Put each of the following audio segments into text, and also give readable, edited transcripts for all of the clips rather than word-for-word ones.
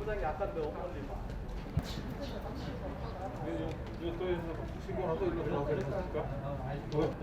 본부장이 아까 너 어머니 봐. 이거 또 해서 신고하고 일로 들어가게 해줄까? 아이고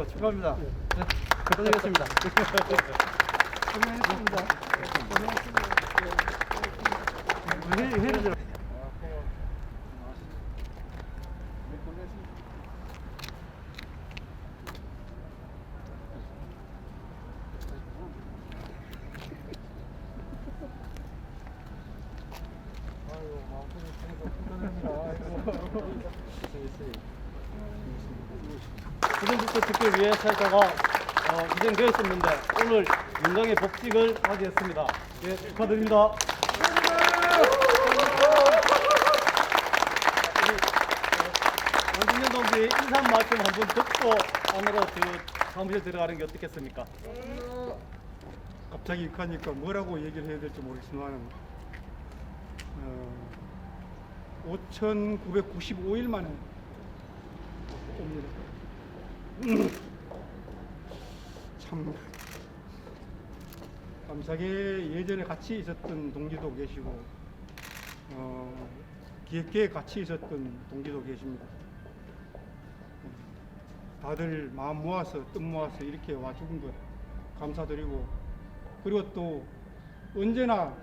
축하합니다. 네, 고생했습니다. 회를 들어. 부정부터 특별위해찰자가 위생되었었는데 오늘 민정의 복직을 맞이했습니다. 예, 축하드립니다. 원진현 동지 인사 말씀 한 분 듣고 안으로 사무실 들어가는 게 어떻겠습니까? 갑자기 가니까 뭐라고 얘기를 해야 될지 모르겠지만 5,995일 만에 옵니다. 참 감사하게 예전에 같이 있었던 동지도 계시고 기획계에 같이 있었던 동지도 계십니다. 다들 마음 모아서 뜻 모아서 이렇게 와주는 것 감사드리고, 그리고 또 언제나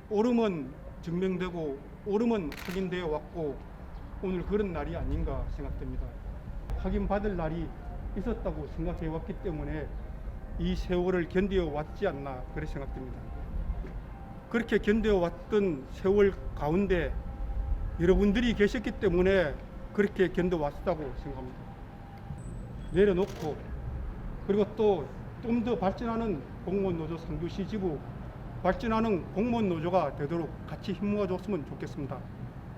옳음은 증명되고 옳음은 확인되어 왔고 오늘 그런 날이 아닌가 생각됩니다. 확인받을 날이 있었다고 생각해 왔기 때문에 이 세월을 견뎌 왔지 않나 그렇게 생각됩니다. 그렇게 견뎌 왔던 세월 가운데 여러분들이 계셨기 때문에 그렇게 견뎌 왔다고 생각합니다. 내려놓고 그리고 또 좀 더 발전하는 공무원 노조 상주시 지부 발전하는 공무원 노조가 되도록 같이 힘 모아줬으면 좋겠습니다.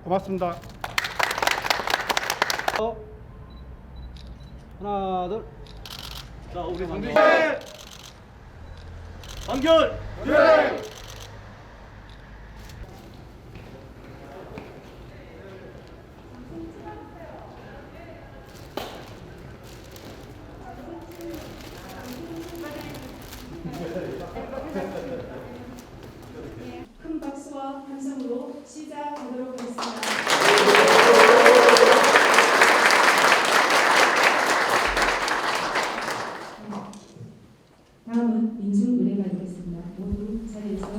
고맙습니다. 하나, 둘. 자, 우리 상주시 완결! 네! 큰 박수와 함성으로 시작하도록 하겠습니다. 다음은 민중 노래가 있겠습니다. 모두 자리에서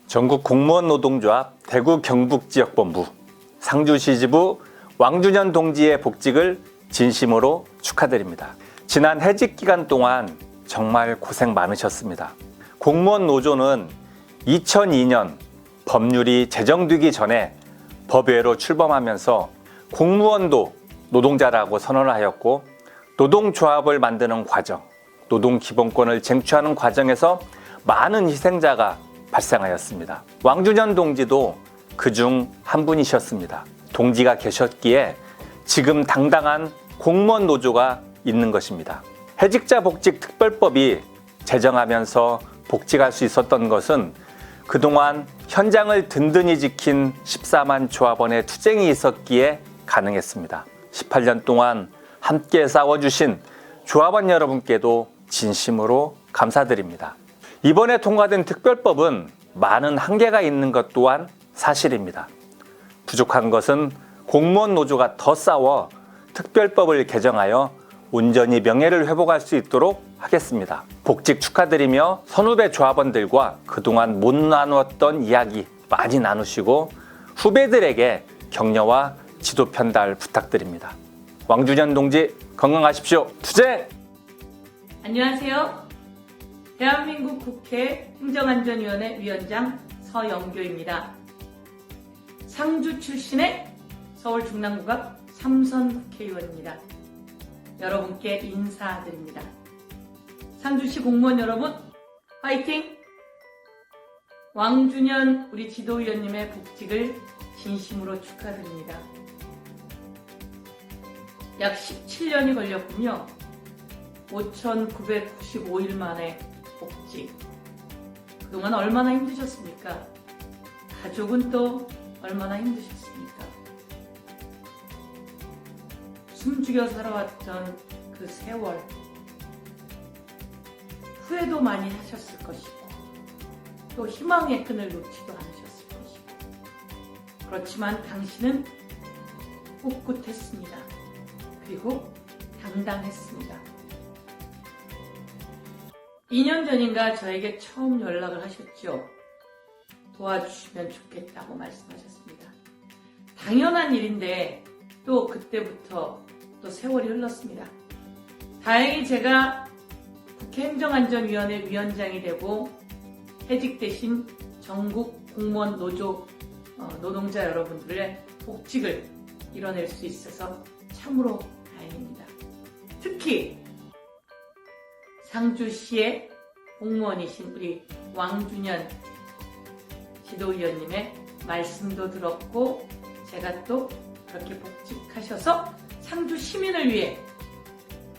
전국 공무원 노동조합 대구 경북지역본부 상주시지부 왕준현 동지의 복직을 진심으로 축하드립니다. 지난 해직 기간 동안 정말 고생 많으셨습니다. 공무원 노조는 2002년 법률이 제정되기 전에 법외로 출범하면서 공무원도 노동자라고 선언을 하였고, 노동조합을 만드는 과정, 노동기본권을 쟁취하는 과정에서 많은 희생자가 발생하였습니다. 왕준현 동지도 그중 한 분이셨습니다. 동지가 계셨기에 지금 당당한 공무원 노조가 있는 것입니다. 해직자 복직 특별법이 제정하면서 복직할 수 있었던 것은 그동안 현장을 든든히 지킨 14만 조합원의 투쟁이 있었기에 가능했습니다. 18년 동안 함께 싸워주신 조합원 여러분께도 진심으로 감사드립니다. 이번에 통과된 특별법은 많은 한계가 있는 것 또한 사실입니다. 부족한 것은 공무원 노조가 더 싸워 특별법을 개정하여 온전히 명예를 회복할 수 있도록 하겠습니다. 복직 축하드리며 선후배 조합원들과 그동안 못 나누었던 이야기 많이 나누시고 후배들에게 격려와 지도 편달 부탁드립니다. 왕준현 동지 건강하십시오. 투쟁! 안녕하세요. 대한민국 국회 행정안전위원회 위원장 서영교입니다. 상주 출신의 서울 중랑구갑 3선 국회의원입니다. 여러분께 인사드립니다. 상주시 공무원 여러분, 화이팅! 왕준현 우리 지도위원님의 복직을 진심으로 축하드립니다. 약 17년이 걸렸군요. 5,995일 만에 복직. 그동안 얼마나 힘드셨습니까? 가족은 또 얼마나 힘드셨습니까? 숨죽여 살아왔던 그 세월, 후회도 많이 하셨을 것이고, 또 희망의 끈을 놓지도 않으셨을 것이고, 그렇지만 당신은 꿋꿋했습니다. 그리고 당당했습니다. 2년 전인가 저에게 처음 연락을 하셨죠. 도와주시면 좋겠다고 말씀하셨습니다. 당연한 일인데 또 그때부터 또 세월이 흘렀습니다. 다행히 제가 국회 행정안전위원회 위원장이 되고 해직 대신 전국 공무원 노조 노동자 여러분들의 복직을 이뤄낼 수 있어서 참으로 다행입니다. 특히 상주시의 공무원이신 우리 왕준현 지도위원님의 말씀도 들었고, 제가 또 그렇게 복직하셔서 상주 시민을 위해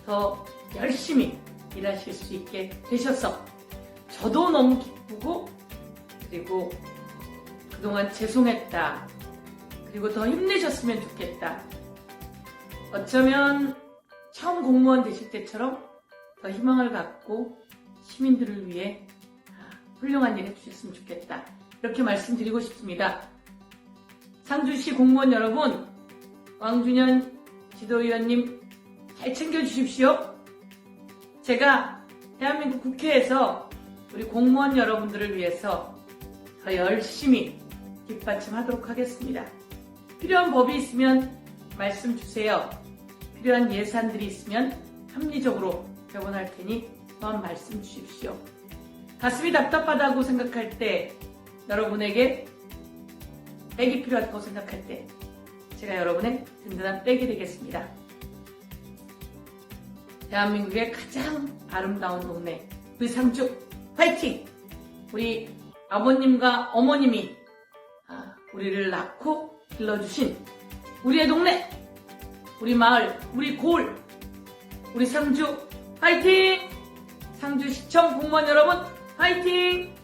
더 열심히 일하실 수 있게 되셔서 저도 너무 기쁘고, 그리고 그동안 죄송했다, 그리고 더 힘내셨으면 좋겠다, 어쩌면 처음 공무원 되실 때처럼 더 희망을 갖고 시민들을 위해 훌륭한 일 해주셨으면 좋겠다, 이렇게 말씀드리고 싶습니다. 상주시 공무원 여러분, 왕준현 지도위원님 잘 챙겨주십시오. 제가 대한민국 국회에서 우리 공무원 여러분들을 위해서 더 열심히 뒷받침하도록 하겠습니다. 필요한 법이 있으면 말씀 주세요. 필요한 예산들이 있으면 합리적으로 배분할 테니 또한 말씀 주십시오. 가슴이 답답하다고 생각할 때, 여러분에게 백이 필요하다고 생각할 때 제가 여러분의 든든한 백이 되겠습니다. 대한민국의 가장 아름다운 동네 우리 상주 화이팅! 우리 아버님과 어머님이 우리를 낳고 길러주신 우리의 동네, 우리 마을, 우리 고을, 우리 상주 화이팅! 상주시청 공무원 여러분 화이팅!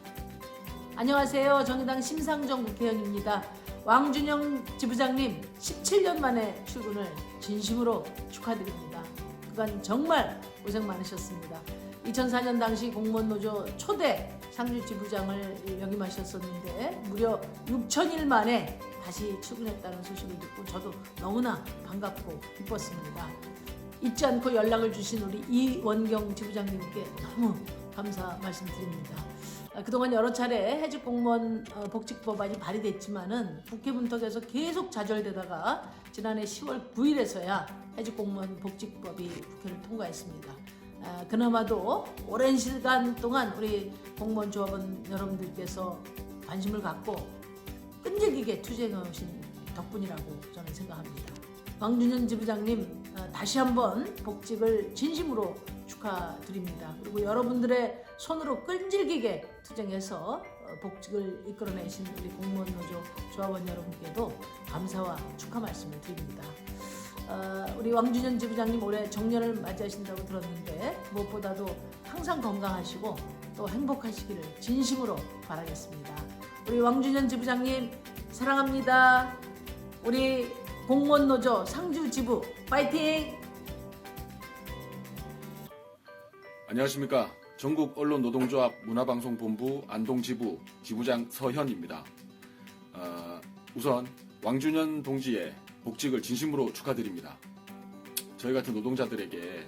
안녕하세요. 정의당 심상정 국회의원입니다. 왕준영 지부장님 17년 만에 출근을 진심으로 축하드립니다. 그간 정말 고생 많으셨습니다. 2004년 당시 공무원노조 초대 상주 지부장을 역임하셨었는데 무려 6,000일 만에 다시 출근했다는 소식을 듣고 저도 너무나 반갑고 기뻤습니다. 잊지 않고 연락을 주신 우리 이원경 지부장님께 너무 감사 말씀드립니다. 그동안 여러 차례 해직공무원 복직법안이 발의됐지만은 국회 문턱에서 계속 좌절되다가 지난해 10월 9일에서야 해직공무원 복직법이 국회를 통과했습니다. 그나마도 오랜 시간 동안 우리 공무원 조합원 여러분들께서 관심을 갖고 끈질기게 투쟁해 오신 덕분이라고 저는 생각합니다. 왕준현 지부장님 다시 한번 복직을 진심으로 축하드립니다. 그리고 여러분들의 손으로 끈질기게 투쟁해서 복직을 이끌어내신 우리 공무원 노조 조합원 여러분께도 감사와 축하 말씀을 드립니다. 우리 왕준현 지부장님 올해 정년을 맞이하신다고 들었는데 무엇보다도 항상 건강하시고 또 행복하시기를 진심으로 바라겠습니다. 우리 왕준현 지부장님 사랑합니다. 우리 공무원 노조 상주 지부 파이팅! 안녕하십니까. 전국 언론노동조합 문화방송본부 안동지부 지부장 서현입니다. 우선 왕준현 동지의 복직을 진심으로 축하드립니다. 저희 같은 노동자들에게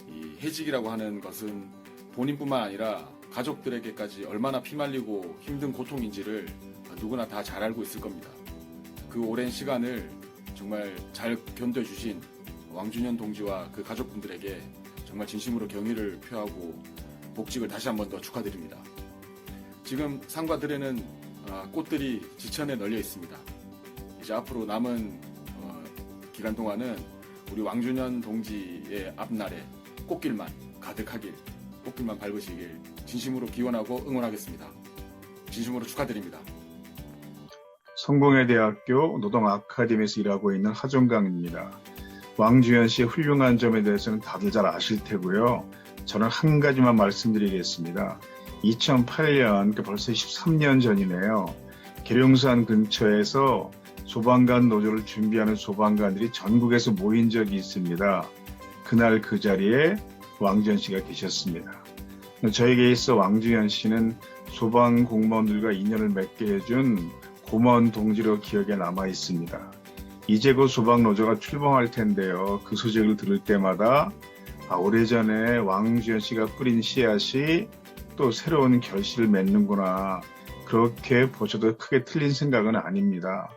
이 해직이라고 하는 것은 본인뿐만 아니라 가족들에게까지 얼마나 피말리고 힘든 고통인지를 누구나 다 잘 알고 있을 겁니다. 그 오랜 시간을 정말 잘 견뎌주신 왕준현 동지와 그 가족분들에게 정말 진심으로 경의를 표하고 복직을 다시 한 번 더 축하드립니다. 지금 상과 들에는 꽃들이 지천에 널려 있습니다. 이제 앞으로 남은 기간 동안은 우리 왕준현 동지의 앞날에 꽃길만 가득하길, 꽃길만 밟으시길 진심으로 기원하고 응원하겠습니다. 진심으로 축하드립니다. 성공회 대학교 노동아카데미에서 일하고 있는 하종강입니다. 왕준현 씨의 훌륭한 점에 대해서는 다들 잘 아실 테고요. 저는 한 가지만 말씀드리겠습니다. 2008년, 벌써 13년 전이네요. 계룡산 근처에서 소방관 노조를 준비하는 소방관들이 전국에서 모인 적이 있습니다. 그날 그 자리에 왕준현 씨가 계셨습니다. 저에게 있어 왕준현 씨는 소방 공무원들과 인연을 맺게 해준 고마운 동지로 기억에 남아 있습니다. 이제 곧 소방노조가 출범할 텐데요. 그 소식을 들을 때마다 오래전에 왕준현 씨가 뿌린 씨앗이 또 새로운 결실을 맺는구나. 그렇게 보셔도 크게 틀린 생각은 아닙니다.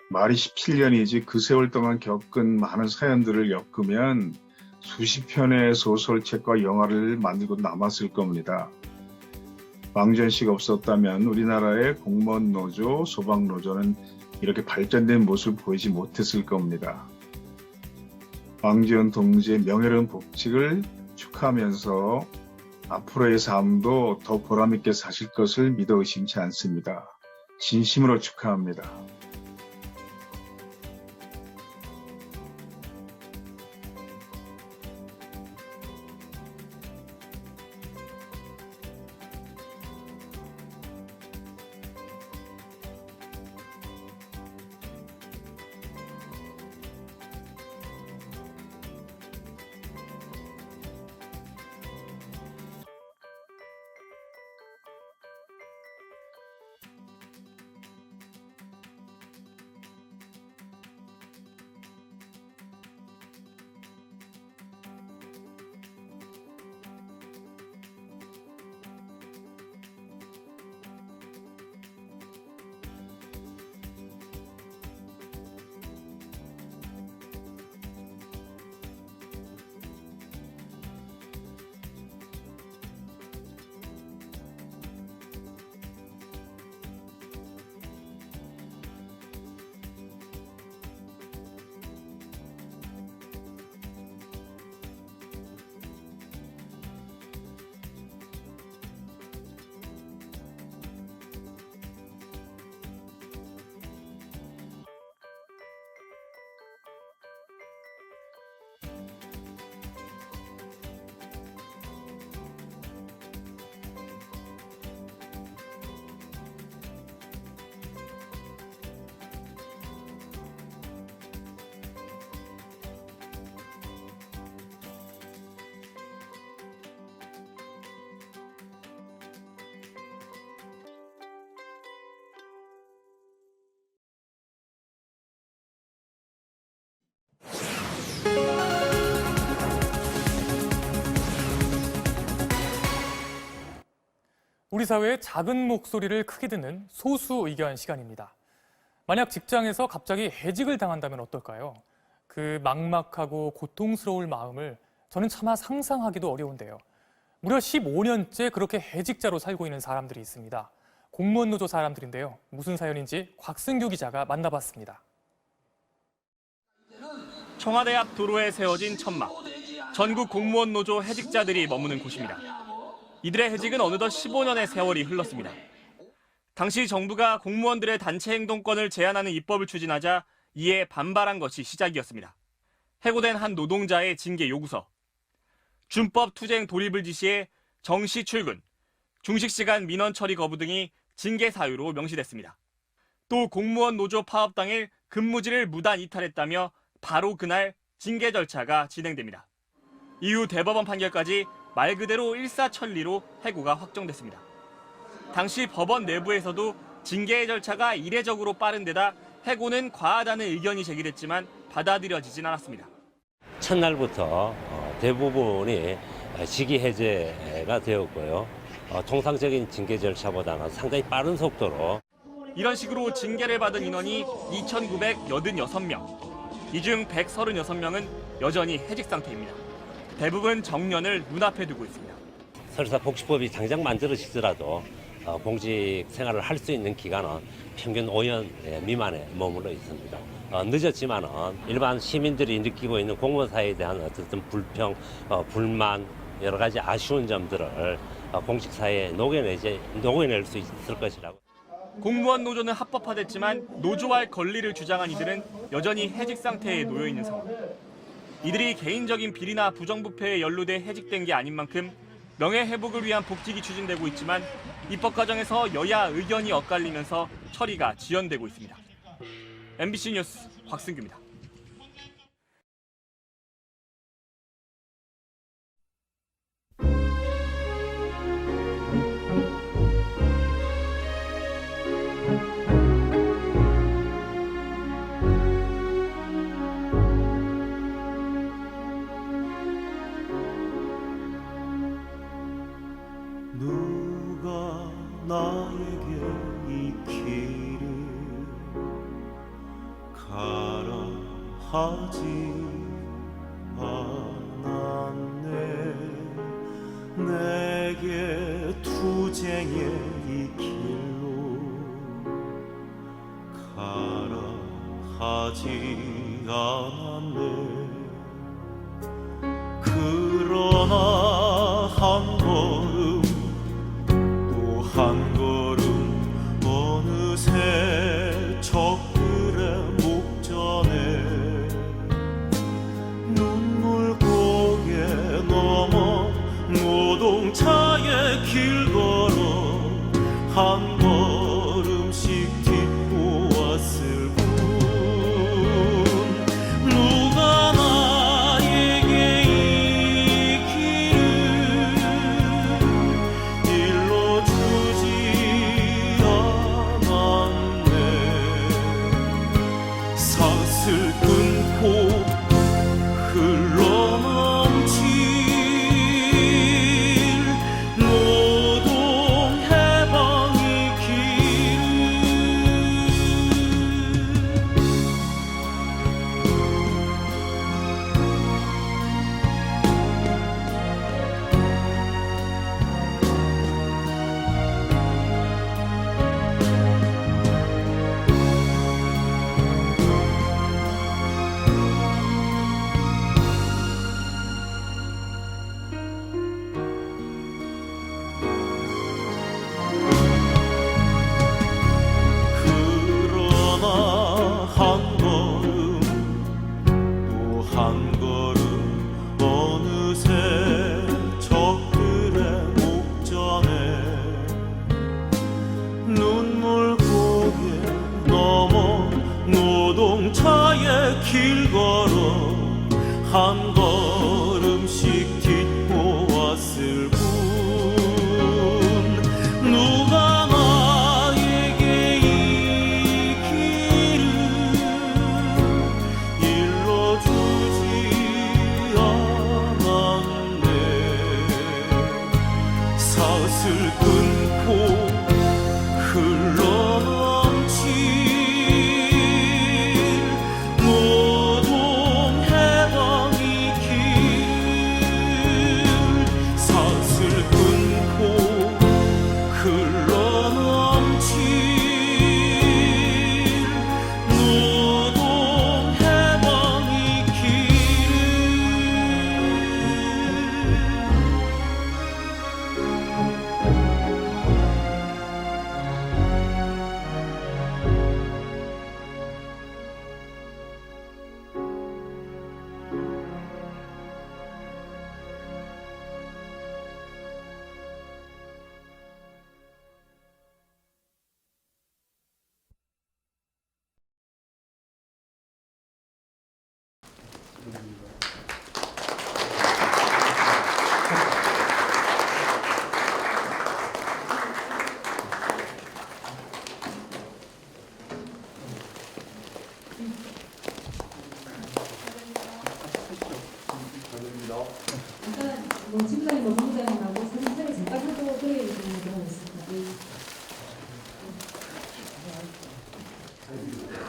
말이 17년이지 그 세월 동안 겪은 많은 사연들을 엮으면 수십 편의 소설책과 영화를 만들고 남았을 겁니다. 왕준현 씨가 없었다면 우리나라의 공무원 노조, 소방 노조는 이렇게 발전된 모습을 보이지 못했을 겁니다. 왕준현 동지의 명예로운 복직을 축하하면서 앞으로의 삶도 더 보람있게 사실 것을 믿어 의심치 않습니다. 진심으로 축하합니다. 우리 사회의 작은 목소리를 크게 듣는 소수 의견 시간입니다. 만약 직장에서 갑자기 해직을 당한다면 어떨까요? 그 막막하고 고통스러울 마음을 저는 차마 상상하기도 어려운데요. 무려 15년째 그렇게 해직자로 살고 있는 사람들이 있습니다. 공무원 노조 사람들인데요. 무슨 사연인지 곽승규 기자가 만나봤습니다. 청와대 앞 도로에 세워진 천막. 전국 공무원 노조 해직자들이 머무는 곳입니다. 이들의 해직은 어느덧 15년의 세월이 흘렀습니다. 당시 정부가 공무원들의 단체 행동권을 제한하는 입법을 추진하자 이에 반발한 것이 시작이었습니다. 해고된 한 노동자의 징계 요구서. 준법 투쟁 돌입을 지시해 정시 출근, 중식시간 민원 처리 거부 등이 징계 사유로 명시됐습니다. 또 공무원 노조 파업 당일 근무지를 무단 이탈했다며 바로 그날 징계 절차가 진행됩니다. 이후 대법원 판결까지 말 그대로 일사천리로 해고가 확정됐습니다. 당시 법원 내부에서도 징계의 절차가 이례적으로 빠른 데다 해고는 과하다는 의견이 제기됐지만 받아들여지진 않았습니다. 첫날부터 대부분이 직위 해제가 되었고요. 통상적인 징계 절차보다는 상당히 빠른 속도로 이런 식으로 징계를 받은 인원이 2,986명. 이 중 136명은 여전히 해직 상태입니다. 대부분 정년을 눈앞에 두고 있습니다. 설사 복지법이 당장 만들어지더라도 공직 생활을 할 수 있는 기간은 평균 5년 미만에 머물러 있습니다. 늦었지만은 일반 시민들이 느끼고 있는 공무원 사회에 대한 어떤 불평, 불만, 여러 가지 아쉬운 점들을 공직 사회에 녹여낼 수 있을 것이라고. 공무원 노조는 합법화됐지만 노조할 권리를 주장한 이들은 여전히 해직 상태에 놓여 있는 상황. 이들이 개인적인 비리나 부정부패에 연루돼 해직된 게 아닌 만큼 명예회복을 위한 복직이 추진되고 있지만 입법 과정에서 여야 의견이 엇갈리면서 처리가 지연되고 있습니다. MBC 뉴스 곽승규입니다. 누가 나에게 이 길을 가라 하지 않았네. 내게 투쟁의 이 길로 가라 하지 않았네. 그러나 한 걸음 한 걸음 어느새 적들의 목전에 눈물 고개 넘어 노동차의 길 걸어 한 걸음씩 딛고 왔을 뿐 누가 나에게 이 길을 일러주지 않았네. 사슬 끊고 흘러넘칠 노동 해방의 그러나 한 걸음 또 한 걸음 어느새 적들의 목전에 눈물 고개 넘어 노동차의 길 걸어 한 걸음씩 딛고 왔을 뿐 누가 나에게 이 길을 일러주지 않았네. 사슬 끊고 흘러넘칠 노동해방의 길 사슬 끊고 흘러넘칠 노동해방의 길 일단 지부장님, 본부장님하고 사진을 잠깐 하고 그래 주시면 들어가겠습니다.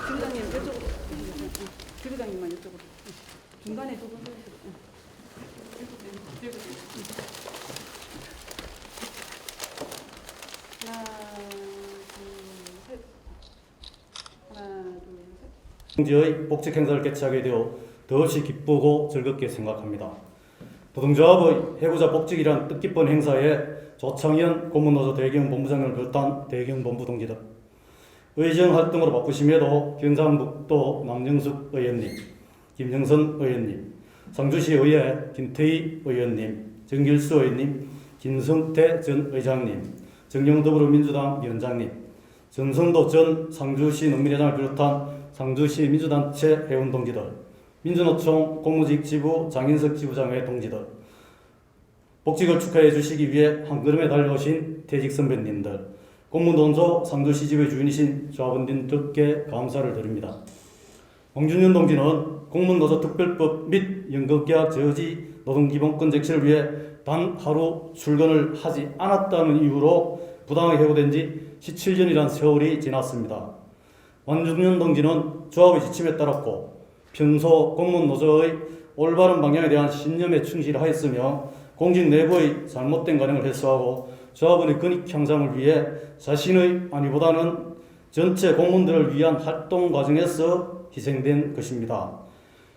지부장님 이쪽으로, 지부장님만 이쪽으로. 중간에 두 분. 하나, 둘, 셋. 하나, 둘, 셋. 동지의 복직 행사를 개최하게 되어 더없이 기쁘고 즐겁게 생각합니다. 노동조합의 해고자 복직이란 뜻깊은 행사에 조창현 고문노조 대경 본부장을 비롯한 대경 본부 동지들, 의정 활동으로 바쁘심에도 경상북도 남영숙 의원님, 김영선 의원님, 상주시 의회 김태희 의원님, 정길수 의원님, 김성태 전 의장님, 정영더불어민주당 위원장님, 정성도 전 상주시 농민회장을 비롯한 상주시 민주단체 회원 동지들, 민주노총 공무직 지부 장인석 지부장의 동지들, 복직을 축하해 주시기 위해 한 걸음에 달려오신 퇴직 선배님들, 공무노조 상주시 지부의 주인이신 조합원님들께 감사를 드립니다. 왕준현 동지는 공무노조 특별법 및 연금계약 저지 노동기본권 쟁취를 위해 단 하루 출근을 하지 않았다는 이유로 부당하게 해고된 지 17년이라는 세월이 지났습니다. 왕준현 동지는 조합의 지침에 따랐고 평소 공무노조의 올바른 방향에 대한 신념에 충실하였으며 공직 내부의 잘못된 관행을 해소하고 조합원의 근익 향상을 위해 자신의 안위보다는 전체 공무원들을 위한 활동 과정에서 희생된 것입니다.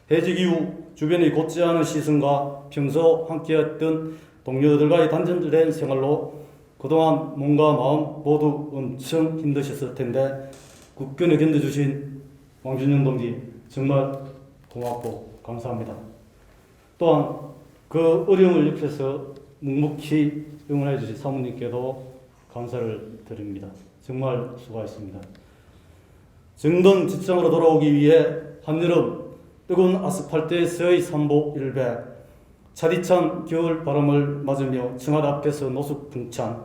해직 이후 주변의 곧지 않은 시선과 평소 함께했던 동료들과의 단절된 생활로 그동안 몸과 마음 모두 엄청 힘드셨을 텐데 굳건히 견뎌주신 왕준현 동지 정말 고맙고 감사합니다. 또한 그 어려움을 옆에서 묵묵히 응원해 주신 사모님께도 감사를 드립니다. 정말 수고하셨습니다. 정든 직장으로 돌아오기 위해 한여름 뜨거운 아스팔트에서의 산보 100, 차디찬 겨울 바람을 맞으며 청와대 앞에서 노숙 등찬,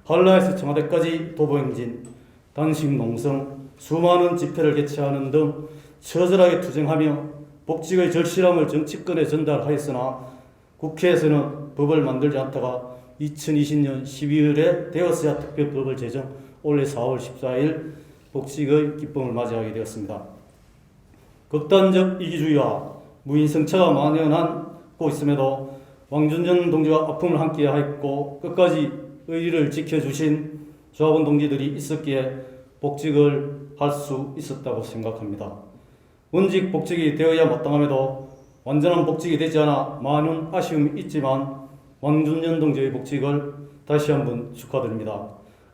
한라에서 청와대까지 도보행진, 단식 농성, 수많은 집회를 개최하는 등 처절하게 투쟁하며 복직의 절실함을 정치권에 전달하였으나 국회에서는 법을 만들지 않다가 2020년 12월에 되었어야 특별법을 제정, 올해 4월 14일 복직의 기쁨을 맞이하게 되었습니다. 극단적 이기주의와 무인승차가 만연하고 있음에도 왕준현 동지와 아픔을 함께하였고 끝까지 의리를 지켜주신 조합원 동지들이 있었기에 복직을 할 수 있었다고 생각합니다. 원직 복직이 되어야 마땅함에도 완전한 복직이 되지 않아 많은 아쉬움이 있지만 왕준현 동지의 복직을 다시 한번 축하드립니다.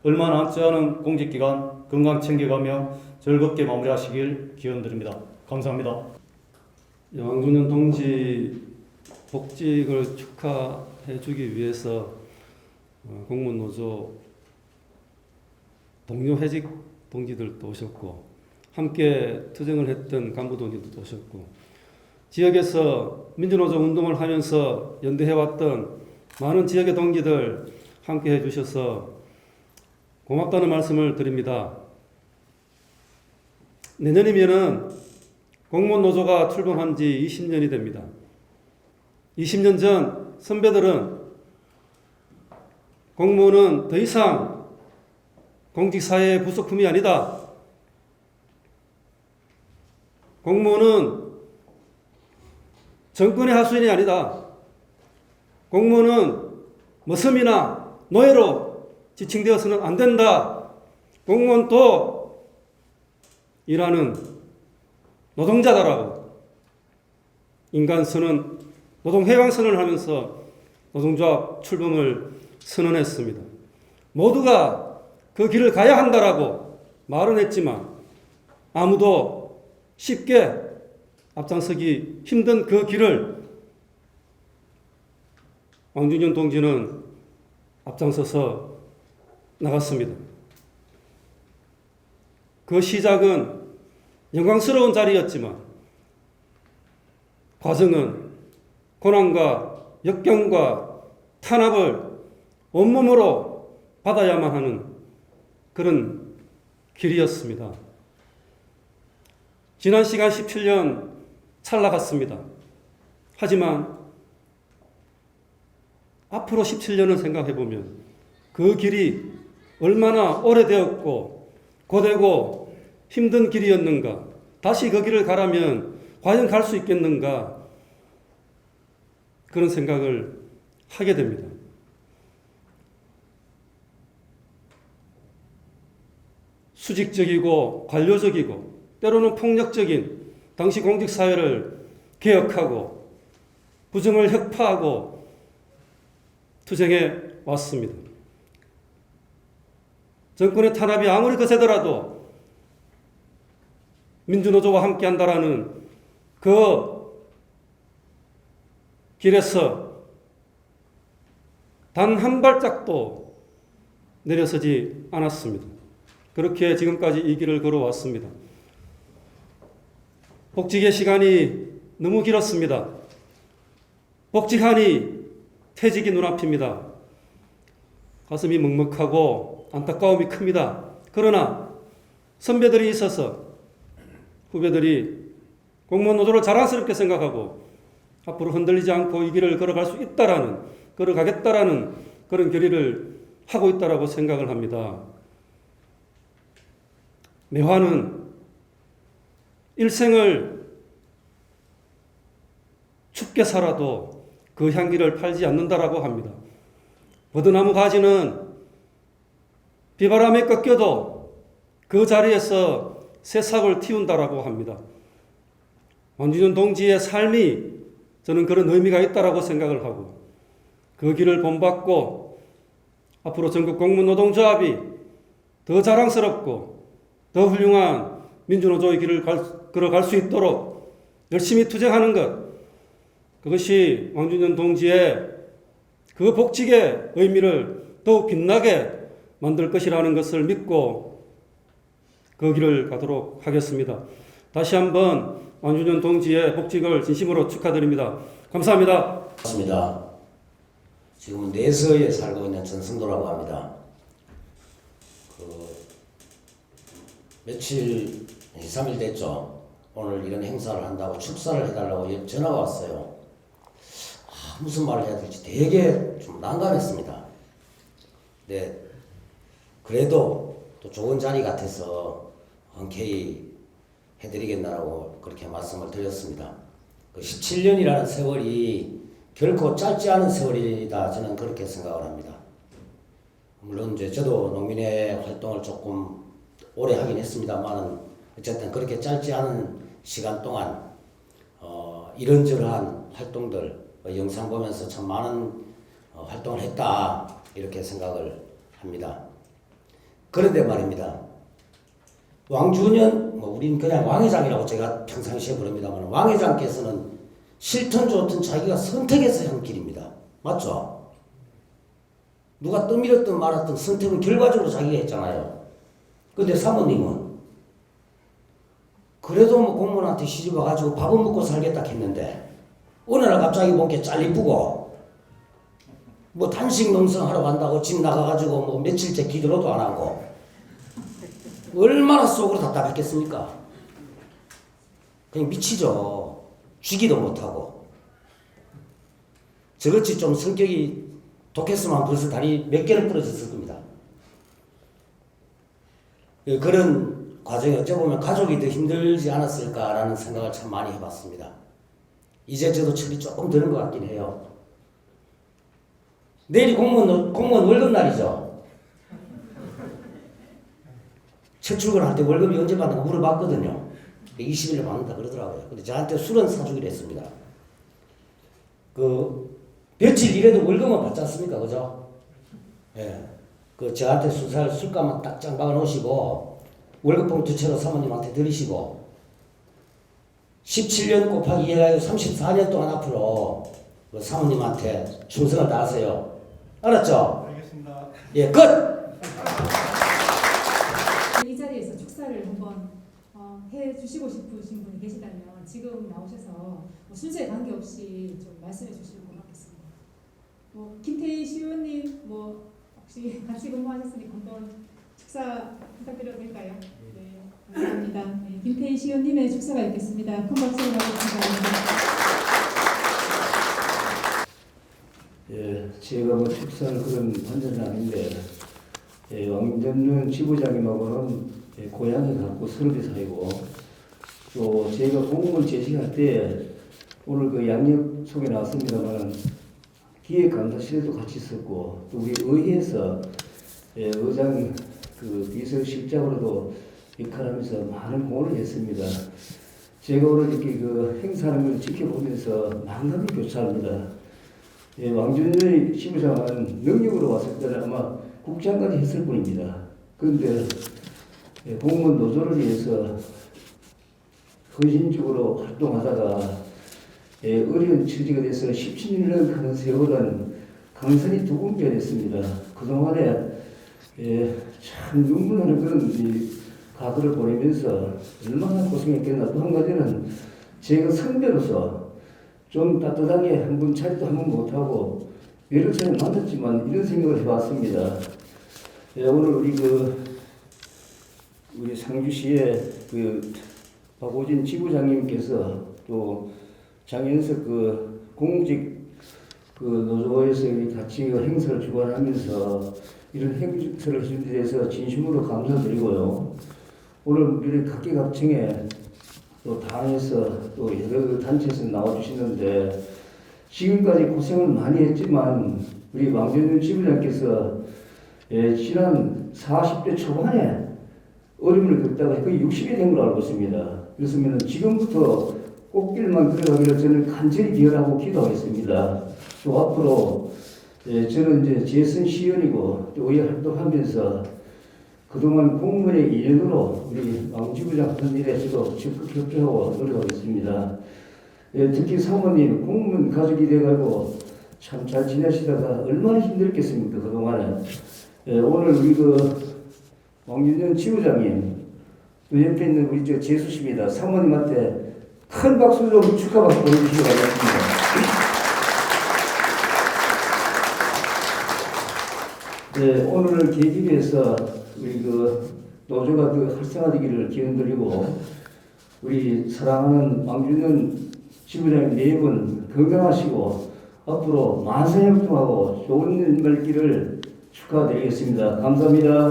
얼마 남지 않은 공직기간 건강 챙겨가며 즐겁게 마무리하시길 기원드립니다. 감사합니다. 왕준현 동지 복직을 축하해 주기 위해서 공무노조 동료 해직 동지들도 오셨고 함께 투쟁을 했던 간부 동지들도 오셨고 지역에서 민주노조 운동을 하면서 연대해왔던 많은 지역의 동지들 함께 해주셔서 고맙다는 말씀을 드립니다. 내년이면은 공무원노조가 출범한 지 20년이 됩니다. 20년 전 선배들은 공무원은 더 이상 공직사회의 부속품이 아니다. 공무원은 정권의 하수인이 아니다. 공무원은 머슴이나 노예로 지칭되어서는 안 된다. 공무원도 일하는 노동자다라고 인간선언, 노동해방선언을 하면서 노동조합 출범을 선언했습니다. 모두가 그 길을 가야 한다라고 말은 했지만 아무도 쉽게 앞장서기 힘든 그 길을 왕준현 동지는 앞장서서 나갔습니다. 그 시작은 영광스러운 자리였지만 과정은 고난과 역경과 탄압을 온몸으로 받아야만 하는 그런 길이었습니다. 지난 시간 17년 찰나갔습니다. 하지만 앞으로 17년을 생각해보면 그 길이 얼마나 오래되었고 고되고 힘든 길이었는가, 다시 그 길을 가라면 과연 갈 수 있겠는가, 그런 생각을 하게 됩니다. 수직적이고 관료적이고 때로는 폭력적인 당시 공직사회를 개혁하고 부정을 혁파하고 투쟁해 왔습니다. 정권의 탄압이 아무리 거세더라도 민주노조와 함께한다라는 그 길에서 단 한 발짝도 내려서지 않았습니다. 그렇게 지금까지 이 길을 걸어왔습니다. 복직의 시간이 너무 길었습니다. 복직하니 퇴직이 눈앞입니다. 가슴이 먹먹하고 안타까움이 큽니다. 그러나 선배들이 있어서 후배들이 공무원 노조를 자랑스럽게 생각하고 앞으로 흔들리지 않고 이 길을 걸어가겠다라는 그런 결의를 하고 있다라고 생각을 합니다. 매화는 일생을 춥게 살아도 그 향기를 팔지 않는다라고 합니다. 버드나무 가지는 비바람에 꺾여도 그 자리에서 새싹을 틔운다라고 합니다. 왕준현 동지의 삶이 저는 그런 의미가 있다라고 생각을 하고 그 길을 본받고 앞으로 전국 공무노동조합이 더 자랑스럽고 더 훌륭한 민주노조의 길을 걸어갈 수 있도록 열심히 투쟁하는 것, 그것이 왕준현 동지의 그 복직의 의미를 더욱 빛나게 만들 것이라는 것을 믿고 그 길을 가도록 하겠습니다. 다시 한번 왕준현 동지의 복직을 진심으로 축하드립니다. 감사합니다. 반갑습니다. 지금은 내서에 살고 있는 전승도라고 합니다. 며칠 2, 3일 됐죠. 오늘 이런 행사를 한다고 축사를 해달라고 전화가 왔어요. 무슨 말을 해야 될지 되게 좀 난감했습니다. 네, 그래도 또 좋은 자리 같아서 흔쾌히 해드리겠나라고 그렇게 말씀을 드렸습니다. 그 17년이라는 세월이 결코 짧지 않은 세월이다, 저는 그렇게 생각을 합니다. 물론 이제 저도 농민의 활동을 조금 오래 하긴 했습니다만 어쨌든 그렇게 짧지 않은 시간 동안 이런저런 활동들 영상 보면서 참 많은 활동을 했다, 이렇게 생각을 합니다. 그런데 말입니다. 왕준현, 우린 그냥 왕 회장이라고 제가 평상시에 부릅니다만, 왕 회장께서는 싫든 좋든 자기가 선택해서 한 길입니다. 맞죠? 누가 떠밀었든 말았든 선택은 결과적으로 자기가 했잖아요. 근데 사모님은 그래도 뭐 공무원한테 시집 와가지고 밥은 먹고 살겠다 했는데 어느 날 갑자기 뭔게 짤리쁘고 뭐 단식 농성하러 간다고 집 나가가지고 뭐 며칠째 기도로도 안 하고 얼마나 속으로 답답했겠습니까? 그냥 미치죠. 쥐기도 못하고. 저같이 좀 성격이 독했으면 벌써 다리 몇 개는 부러졌을 겁니다. 그런 과정이 어찌 보면 가족이 더 힘들지 않았을까라는 생각을 참 많이 해봤습니다. 이제 저도 철이 조금 드는 것 같긴 해요. 내일이 공무원 월급날이죠. 첫 출근할 때 월급이 언제 받는가 물어봤거든요. 20일에 받는다 그러더라고요. 근데 저한테 술은 사주기로 했습니다. 며칠 일해도 월급은 받지 않습니까? 그죠? 예. 저한테 술값만 딱 짱 박아 놓으시고, 월급봉 2채로 사모님한테 드리시고, 17년 곱하기 2 해가지고 34년 동안 앞으로 사모님한테 충성을 다하세요. 알았죠? 알겠습니다. 예, 끝! 이 자리에서 축사를 한번 해주시고 싶으신 분이 계시다면 지금 나오셔서 순서에 관계없이 좀 말씀해 주시면 고맙겠습니다. 김태희 시의원님 혹시 같이 근무하셨으니까 한번 축사 부탁드려도 될까요? 네, 감사합니다. 네, 김태희 시의원님의 축사가 있겠습니다. 큰 박수로 맞이하겠습니다. 예, 제가 축사를 그런 반전은 아닌데, 왕준현 지부장님하고는 고향이 같고 서울에 살고, 또 제가 공무원 재직할 때 오늘 양력 속에 나왔습니다만 기획감사실에도 같이 있었고, 또 우리 의회에서 의장 비서실장으로도 역할하면서 많은 공헌을 했습니다. 제가 오늘 이렇게 행사하는 걸 지켜보면서 만감이 교차합니다. 왕준현 지부장은 능력으로 왔을 때는 아마 국장까지 했을 뿐입니다. 그런데 공무원 노조를 위해서 헌신적으로 활동하다가 어려운 처지가 돼서 17년 가는 세월은 강산이 두 번 변했습니다. 그동안에 참 눈물 나는 그런 과거를 보내면서 얼마나 고생했겠나. 또 한 가지는 제가 선배로서 좀 따뜻하게 한 번 자리도 한 번 못하고 여러 차례 만났지만 이런 생각을 해봤습니다. 오늘 우리 상주시의 박오진 지부장님께서 또 장현석 공직 노조에서 같이 행사를 주관하면서 이런 행사를 해준 데 대해서 진심으로 감사드리고요. 오늘 우리 각계각층에 또 당에서 또 여러 단체에서 나와주시는데 지금까지 고생을 많이 했지만 우리 왕준현 지부장께서 지난 40대 초반에 어려움을 겪다가 거의 60이 된 걸로 알고 있습니다. 그렇으면 지금부터 꽃길만 걸어가기를 저는 간절히 기원하고 기도하겠습니다. 또 앞으로 저는 이제 재선 시의원이고 또 의회 활동하면서 그동안 공무원의 인연으로 우리 왕지부장 같은 일에 저도 적극 협조하고 노력하겠습니다. 특히 사모님 공무원 가족이 돼가지고 참 잘 지내시다가 얼마나 힘들겠습니까 그동안에. 오늘 우리 왕준현 지부장님 또 옆에 있는 우리 재수씨입니다. 사모님한테 큰 박수 좀 축하 박수 보내주시기 바랍니다. 네, 오늘 계기에서 우리 노조가 활성화되기를 기원드리고 우리 사랑하는 왕준현 지부장님 네 분 건강하시고 앞으로 만사형통하고 좋은 일말길을 축하드리겠습니다. 감사합니다.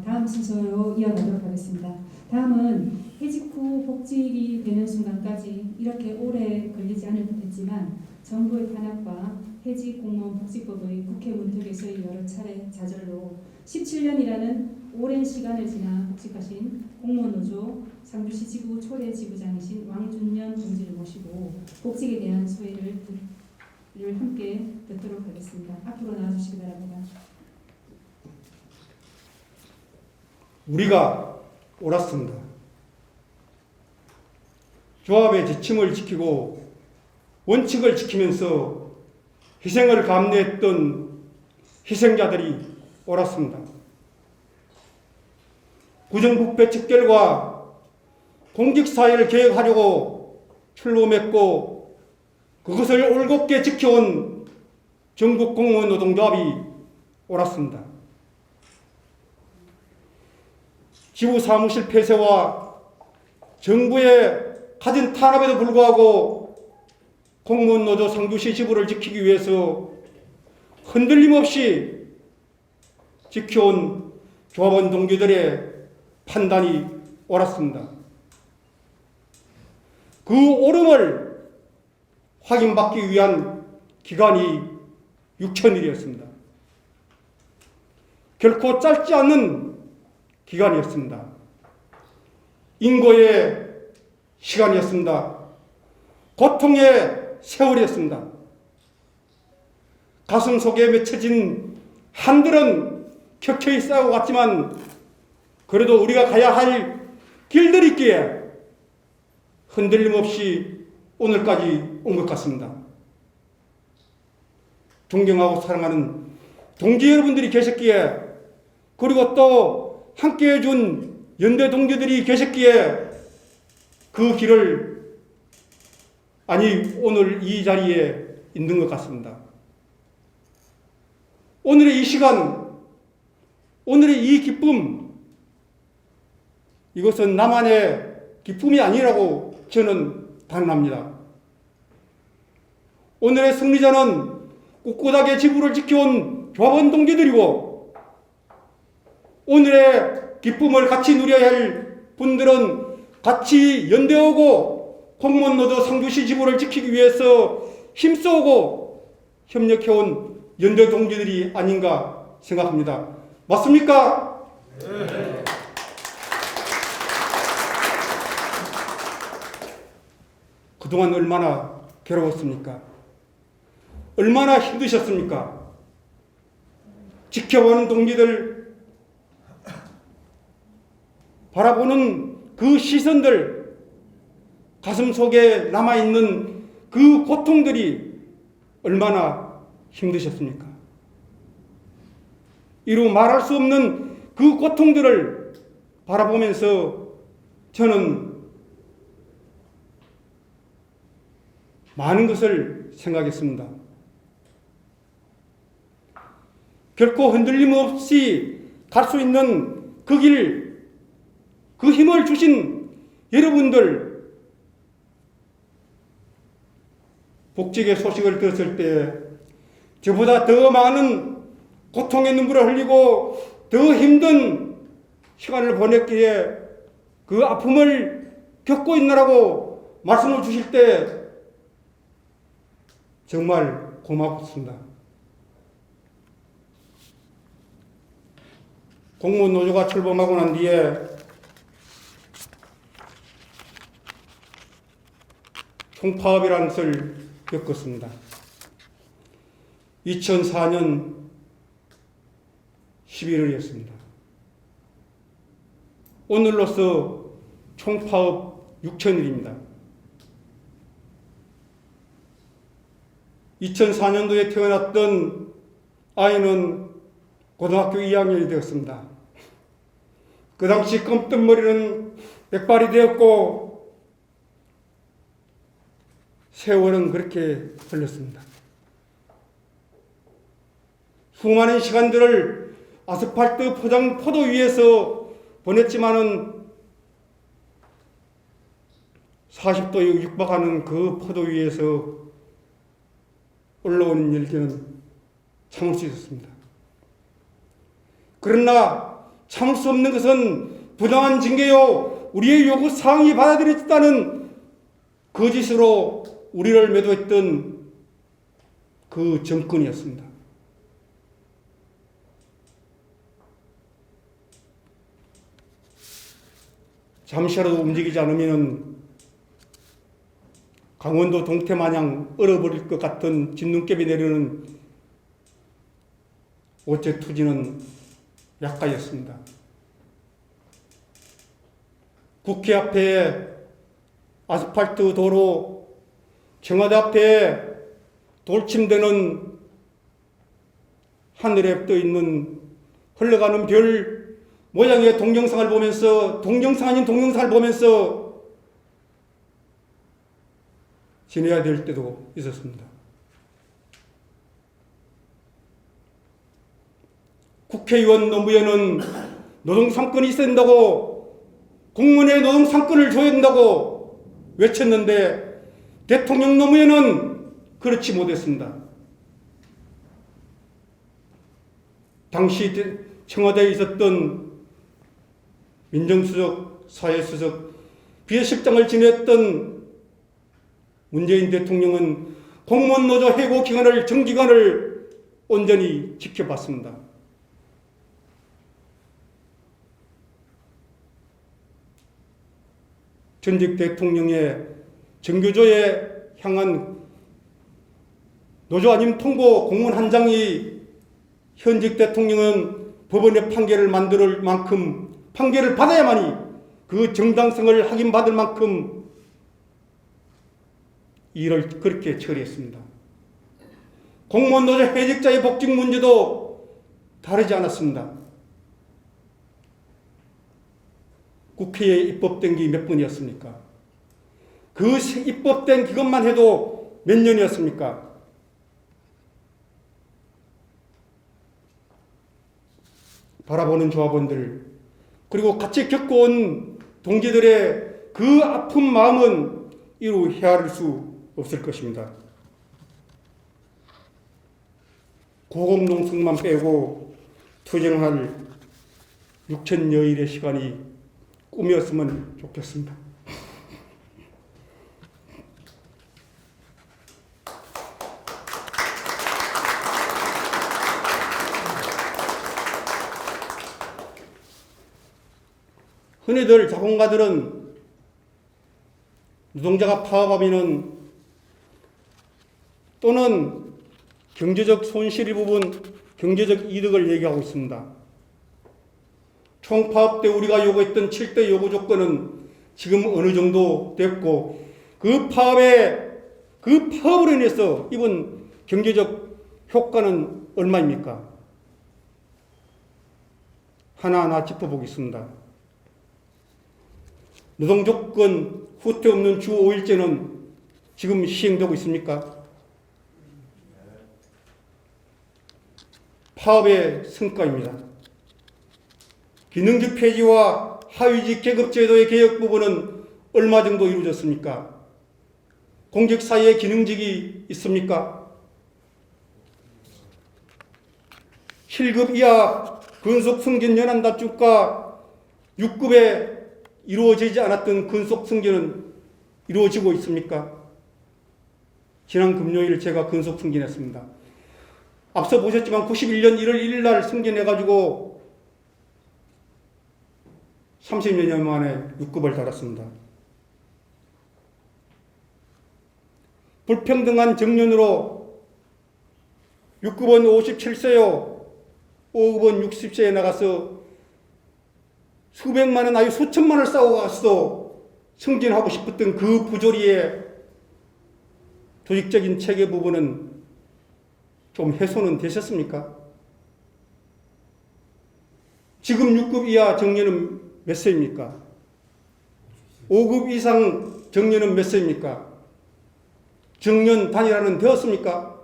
다음 순서로 이어가도록 하겠습니다. 다음은 해직 후 복직이 되는 순간까지 이렇게 오래 걸리지 않을 듯했지만 정부의 탄압과 해직 공무원 복직법의 국회 문턱에서의 여러 차례 좌절로 17년이라는 오랜 시간을 지나 복직하신 공무원 노조 상주시 지부 초대 지부장이신 왕준현 동지를 모시고 복직에 대한 소회를 함께 듣도록 하겠습니다. 앞으로 나와주시기 바랍니다. 우리가 옳았습니다. 조합의 지침을 지키고 원칙을 지키면서 희생을 감내했던 희생자들이 옳았습니다. 구정부패 척결과 공직사회를 개혁하려고 출범했고 그것을 올곧게 지켜온 전국 공무원 노동조합이 옳았습니다. 지부 사무실 폐쇄와 정부의 가진 탄압에도 불구하고 공무원 노조 상주시 지부를 지키기 위해서 흔들림 없이 지켜온 조합원 동지들의 판단이 옳았습니다. 그 옳음을 확인받기 위한 기간이 6천일이었습니다. 결코 짧지 않은 기간이었습니다. 인고의 시간이었습니다. 고통의 세월이었습니다. 가슴 속에 맺혀진 한들은 켜켜이 쌓여 갔지만 그래도 우리가 가야 할 길들이 있기에 흔들림 없이 오늘까지 온 것 같습니다. 존경하고 사랑하는 동지 여러분들이 계셨기에, 그리고 또 함께해 준 연대 동지들이 계셨기에 그 길을, 아니 오늘 이 자리에 있는 것 같습니다. 오늘의 이 시간, 오늘의 이 기쁨, 이것은 나만의 기쁨이 아니라고 저는 단언합니다. 오늘의 승리자는 꿋꿋하게 지부를 지켜온 조합원 동지들이고, 오늘의 기쁨을 같이 누려야 할 분들은 같이 연대하고 공무원 노조 상주시 지부를 지키기 위해서 힘써오고 협력해온 연대 동지들이 아닌가 생각합니다. 맞습니까? 네. 그동안 얼마나 괴로웠습니까? 얼마나 힘드셨습니까? 지켜보는 동지들, 바라보는 그 시선들, 가슴 속에 남아있는 그 고통들이 얼마나 힘드셨습니까? 이루 말할 수 없는 그 고통들을 바라보면서 저는 많은 것을 생각했습니다. 결코 흔들림 없이 갈 수 있는 그 길, 그 힘을 주신 여러분들, 복직의 소식을 들었을 때 저보다 더 많은 고통의 눈물을 흘리고 더 힘든 시간을 보냈기에 그 아픔을 겪고 있느라고 말씀을 주실 때 정말 고맙습니다. 공무원 노조가 출범하고 난 뒤에 총파업이라는 것을 겪었습니다. 2004년 11월이었습니다. 오늘로서 총파업 6천일입니다. 2004년도에 태어났던 아이는 고등학교 2학년이 되었습니다. 그 당시 검뜬머리는 백발이 되었고 세월은 그렇게 흘렀습니다. 수많은 시간들을 아스팔트 포장 포도 위에서 보냈지만은 40도에 육박하는 그 포도 위에서 올라오는 열기는 참을 수 있었습니다. 그러나 참을 수 없는 것은 부당한 징계요, 우리의 요구 사항이 받아들여졌다는 거짓으로 우리를 매도했던 그 정권이었습니다. 잠시라도 움직이지 않으면 강원도 동태 마냥 얼어버릴 것 같은 진눈깨비 내리는 오체 투지는 약가였습니다. 국회 앞에 아스팔트 도로, 청와대 앞에 돌침대는 하늘에 떠 있는 흘러가는 별 모양의 동영상을 보면서, 동영상 아닌 동영상을 보면서 지내야 될 때도 있었습니다. 국회의원 노무현은 노동상권이 있어야 된다고, 공무원의 노동상권을 줘야 된다고 외쳤는데 대통령 노무현은 그렇지 못했습니다. 당시 청와대에 있었던 민정수석, 사회수석, 비서실장을 지냈던 문재인 대통령은 공무원 노조 해고 기간을 정기간을 온전히 지켜봤습니다. 전직 대통령의 정규조에 향한 노조 아님 통보 공문 한 장이 현직 대통령은 법원의 판결을 만들 만큼 판결을 받아야만이 그 정당성을 확인받을 만큼 일을 그렇게 처리했습니다. 공무원 노조 해직자의 복직 문제도 다르지 않았습니다. 국회에 입법된 게 몇 번이었습니까? 그 입법된 그것만 해도 몇 년이었습니까? 바라보는 조합원들 그리고 같이 겪어온 동지들의 그 아픈 마음은 이루 헤아릴 수 없을 것입니다. 고공농성만 빼고 투쟁할 6천여일의 시간이 꿈이었으면 좋겠습니다. 흔히들 자본가들은 노동자가 파업하면은 또는 경제적 손실의 부분, 경제적 이득을 얘기하고 있습니다. 총파업 때 우리가 요구했던 7대 요구 조건은 지금 어느 정도 됐고 그 파업으로 인해서 입은 경제적 효과는 얼마입니까? 하나하나 짚어보겠습니다. 노동조건 후퇴 없는 주 5일제는 지금 시행되고 있습니까? 파업의 성과입니다. 기능직 폐지와 하위직 계급제도의 개혁 부분은 얼마 정도 이루어졌습니까? 공직사회에 기능직이 있습니까? 7급 이하 근속 승진 연한 단축과 6급에 이루어지지 않았던 근속 승진은 이루어지고 있습니까? 지난 금요일 제가 근속 승진했습니다. 앞서 보셨지만 91년 1월 1일 날 승진해가지고 30여 년 만에 6급을 달았습니다. 불평등한 정년으로 6급은 57세요, 5급은 60세에 나가서 수백만 원, 아유 수천만 원을 쌓아가서 승진하고 싶었던 그 부조리의 조직적인 체계 부분은 좀 해소는 되셨습니까? 지금 6급 이하 정년은 몇 세입니까? 5급 이상 정년은 몇 세입니까? 정년 단일화는 되었습니까?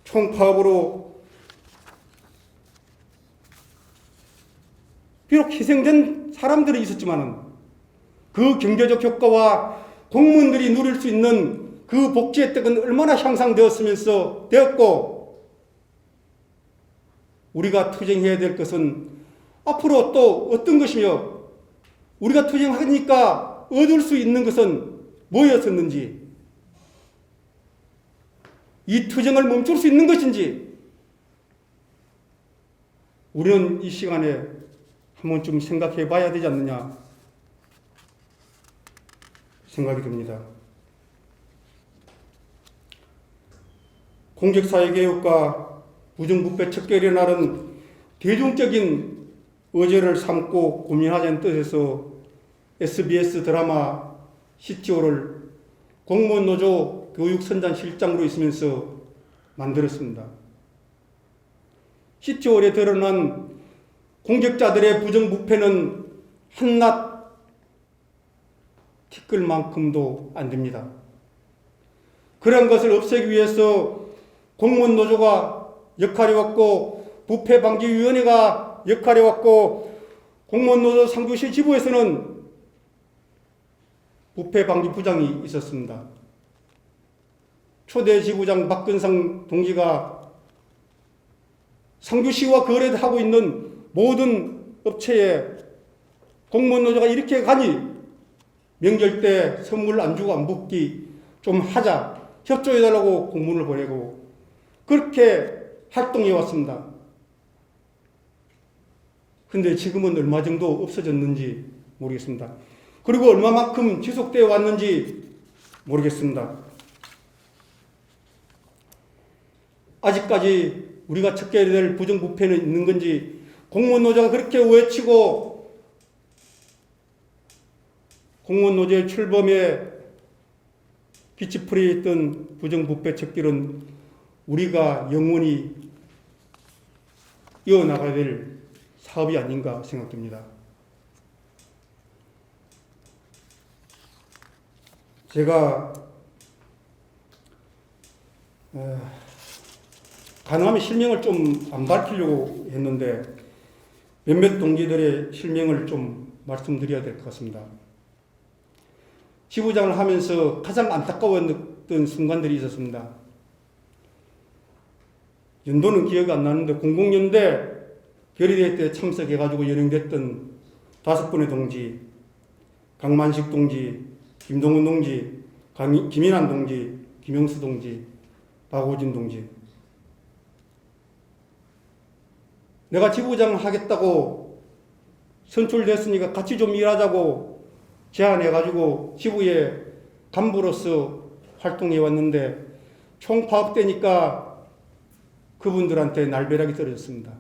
총파업으로 비록 희생된 사람들이 있었지만 그 경제적 효과와 공무원들이 누릴 수 있는 그 복지 혜택은 얼마나 향상되었으면서 되었고, 우리가 투쟁해야 될 것은 앞으로 또 어떤 것이며 우리가 투쟁하니까 얻을 수 있는 것은 뭐였었는지, 이 투쟁을 멈출 수 있는 것인지 우리는 이 시간에 한 번쯤 생각해 봐야 되지 않느냐 생각이 듭니다. 공직사회개혁과 부정부패 척결의 날은 대중적인 의제를 삼고 고민하자는 뜻에서 SBS 드라마 CTO를 공무원 노조 교육선전실장으로 있으면서 만들었습니다. CTO에 드러난 공직자들의 부정부패는 한낱 티끌만큼도 안 됩니다. 그런 것을 없애기 위해서 공무원 노조가 역할해왔고 부패방지위원회가 역할해왔고 공무원 노조 상주시 지부에서는 부패방지부장이 있었습니다. 초대 지부장 박근상 동지가 상주시와 거래하고 있는 모든 업체에 공무원 노조가 이렇게 가니 명절 때 선물 안 주고 안 붙기 좀 하자 협조해달라고 공문을 보내고 그렇게 활동해 왔습니다. 근데 지금은 얼마 정도 없어졌는지 모르겠습니다. 그리고 얼마만큼 지속되어 왔는지 모르겠습니다. 아직까지 우리가 척결해야 될 부정부패는 있는 건지 공무원 노조가 그렇게 외치고 공무원 노조의 출범에 기치풀이에 있던 부정부패 척결은 우리가 영원히 이어나가야 될 사업이 아닌가 생각됩니다. 제가 가능하면 실명을 좀 안 밝히려고 했는데 몇몇 동지들의 실명을 좀 말씀드려야 될 것 같습니다. 지부장을 하면서 가장 안타까웠던 순간들이 있었습니다. 연도는 기억이 안 나는데 00년대 결의대회 때 참석해가지고 연행됐던 5분의 동지, 강만식 동지, 김동훈 동지, 김인환 동지, 김영수 동지, 박오진 동지. 내가 지부장을 하겠다고 선출됐으니까 같이 좀 일하자고 제안해가지고 지부의 간부로서 활동해 왔는데 총 파업되니까 그분들한테 날벼락이 떨어졌습니다.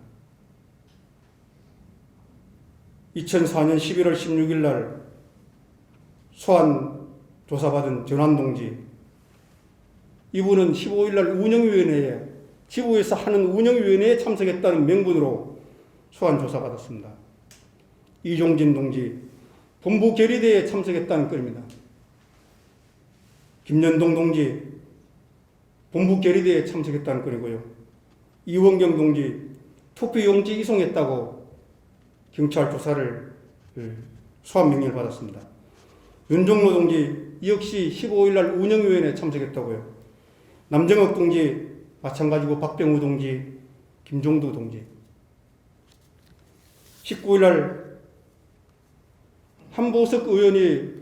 2004년 11월 16일 날 소환 조사받은 전환동지, 이분은 15일 날 운영위원회에 지부에서 하는 운영위원회에 참석했다는 명분으로 소환 조사받았습니다. 이종진 동지 본부 결의대에 참석했다는 건입니다. 김연동 동지 본부 결의대에 참석했다는 건이고요. 이원경 동지 투표용지 이송했다고 경찰 조사를 소환 명령을 받았습니다. 윤종로 동지 역시 15일 날 운영위원회에 참석했다고요. 남정혁 동지 마찬가지고 박병우 동지, 김종두 동지. 19일 날 한보석 의원이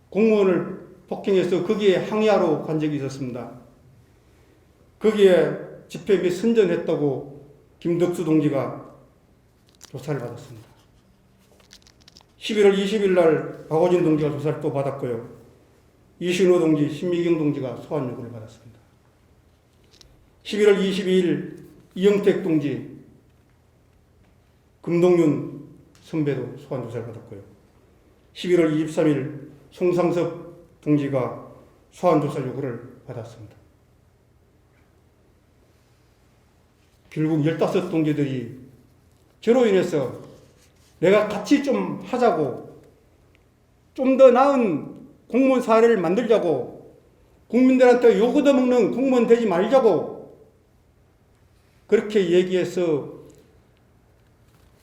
공무원을 폭행해서 거기에 항의하러 간 적이 있었습니다. 거기에 집회 및 선전했다고 김덕수 동지가 조사를 받았습니다. 11월 20일 날 박오진 동지가 조사를 또 받았고요. 이신호 동지, 신미경 동지가 소환 요구를 받았습니다. 11월 22일 이영택 동지, 금동윤 선배도 소환 조사를 받았고요. 11월 23일 송상섭 동지가 소환 조사 요구를 받았습니다. 결국 15동지들이 저로 인해서 내가 같이 좀 하자고, 좀 더 나은 공무원 사회를 만들자고, 국민들한테 욕 얻어먹는 공무원 되지 말자고 그렇게 얘기해서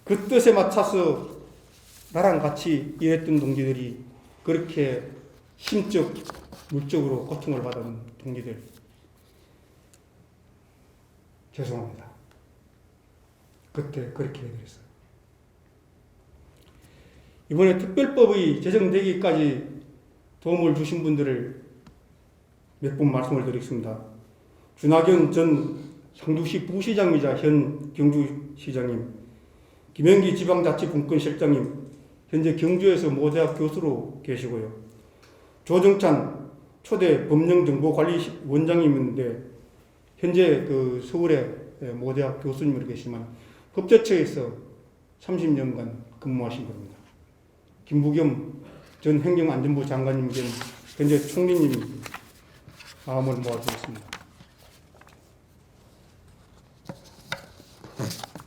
그 뜻에 맞춰서 나랑 같이 일했던 동지들이 그렇게 심적, 물적으로 고통을 받은 동지들, 죄송합니다. 그때 그렇게 해드렸어요. 이번에 특별법이 제정되기까지 도움을 주신 분들을 몇 분 말씀을 드리겠습니다. 준하경 전 상주시 부시장이자 현 경주시장님, 김영기 지방자치분권실장님, 현재 경주에서 모대학 교수로 계시고요. 조정찬 초대 법령정보관리원장님인데 현재 그 서울의 모대학 교수님으로 계시지만 법제처에서 30년간 근무하신 겁니다. 김부겸 전 행정안전부 장관님 겸 현재 총리님이 마음을 모아주셨습니다.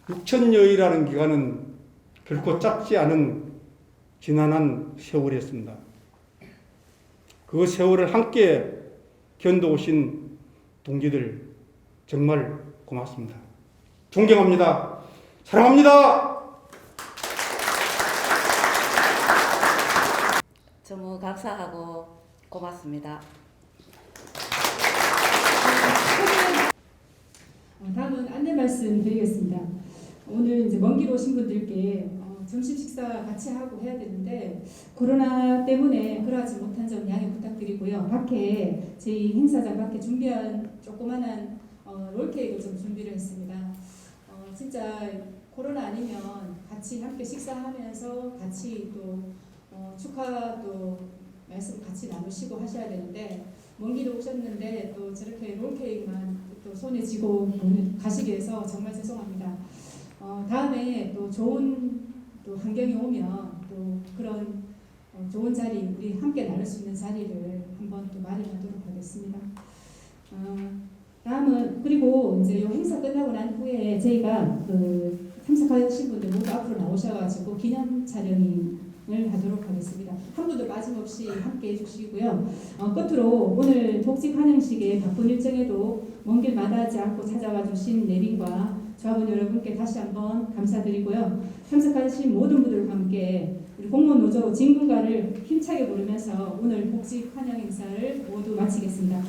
6천여일이라는 기간은 결코 짧지 않은 지난한 세월이었습니다. 그 세월을 함께 견뎌오신 동지들 정말 고맙습니다. 존경합니다. 사랑합니다. 너무 감사하고 고맙습니다. 다음은 안내 말씀 드리겠습니다. 오늘 이제 먼 길 오신 분들께 점심 식사 같이 하고 해야 되는데 코로나 때문에 그러하지 못한 점 양해 부탁드리고요. 밖에 저희 행사장 밖에 준비한 조그마한 롤케이크를 좀 준비를 했습니다. 진짜 코로나 아니면 같이 함께 식사하면서 같이 또 축하도 말씀 같이 나누시고 하셔야 되는데 먼 길 오셨는데 또 저렇게 롤케이크만 또 손에 쥐고 가시게 해서 정말 죄송합니다. 다음에 또 좋은 또 환경이 오면 또 그런 좋은 자리 우리 함께 나눌 수 있는 자리를 한번 또 마련하도록 하겠습니다. 다음은 그리고 이제 이 행사 끝나고 난 후에 저희가 그 참석하신 분들 모두 앞으로 나오셔가지고 기념 촬영을 하도록 하겠습니다. 한 분도 빠짐없이 함께 해주시고요. 끝으로 오늘 복직 환영식에 바쁜 일정에도 먼 길 마다하지 않고 찾아와 주신 내린과 조합원 여러분께 다시 한번 감사드리고요. 참석하신 모든 분들과 함께 우리 공무원 노조 진군가를 힘차게 부르면서 오늘 복직 환영 행사를 모두 마치겠습니다.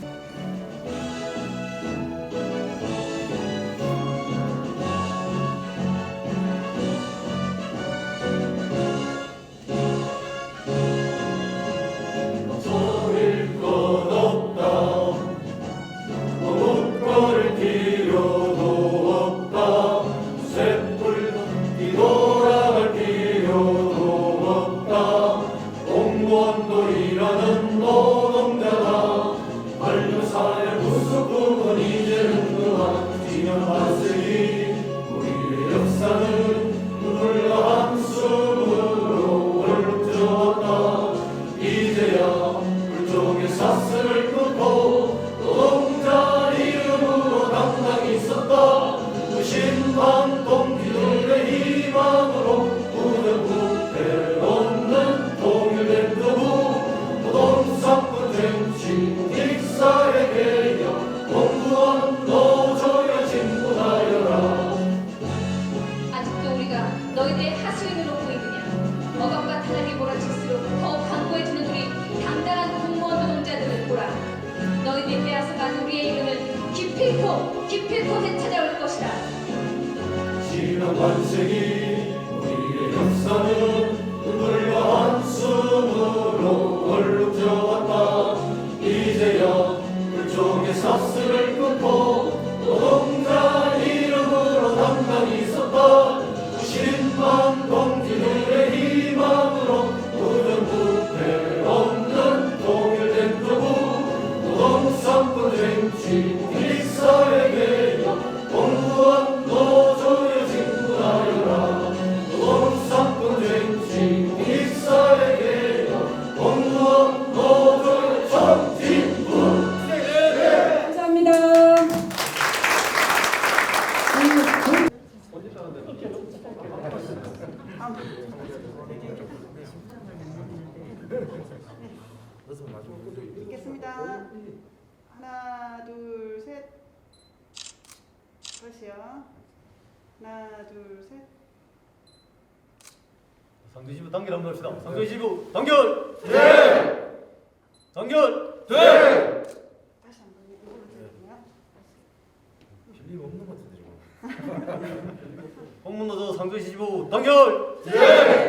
아직도 우리가 너희들의 하수인을 놓고 있느냐. 억압과 탄압이 몰아칠수록 더욱 강고해지는 우리 당당한 공무원 노동자들을 보라. 너희들이 빼앗아간 우리의 이름을 기필코 되찾아올 것이다. 지난 반세기 우리의 역사는 눈물과 한숨으로 얼룩져왔다. 이제야 불종의 사슬을 끊고 노동자 이름으로 당당히 섰다. 90만 동지들의 희망으로 무등부패 없는 통일된 조국 노동상권 쟁취 국익사회 개혁 공무원 노조에 진군하여라. 노동상권 쟁취 국익사회 개혁 공무원 노조의 정진군. 감사합니다. 읽겠습니다. 하나, 둘, 셋. 다시요. 하나, 둘, 셋. 상주시부 단결 한번 합시다. 상주시부 단결! 네! 단결! 네! 다시 한번 읽어주세요. 필리가 없는 것 같은데 지금. 공문노조 상주시부 단결! 네!